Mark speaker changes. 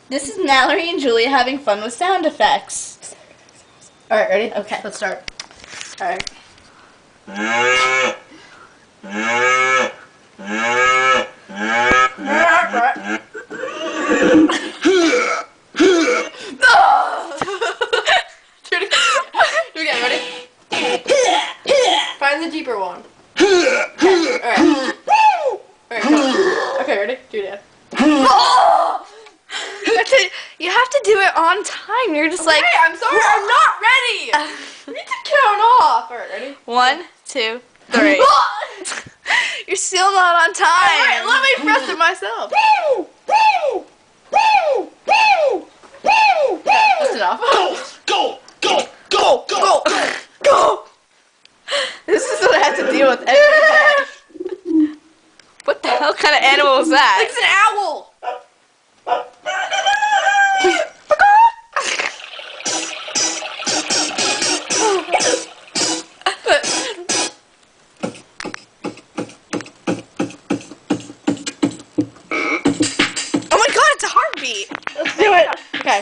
Speaker 1: This is Mallory and Julia having fun with sound effects.
Speaker 2: Alright, ready?
Speaker 1: Okay.
Speaker 2: Let's start.
Speaker 1: Alright.
Speaker 2: Do it again, ready? Find the deeper one. Alright. Alright, go. Okay, ready? Do it again.
Speaker 3: You have to do it on time. You're just
Speaker 2: Okay, I'm sorry, I'm not ready! You need to count off. Alright, ready?
Speaker 3: 1, 2, 3. You're still not on time.
Speaker 2: Alright, let me press it myself. That's enough.
Speaker 4: Go! Go! Go! Go!
Speaker 2: Go! This is what I have to deal with every day.
Speaker 3: What the hell kind of animal is that?
Speaker 2: It's an owl!
Speaker 3: Oh my god, it's a heartbeat.
Speaker 2: Let's do it. Okay.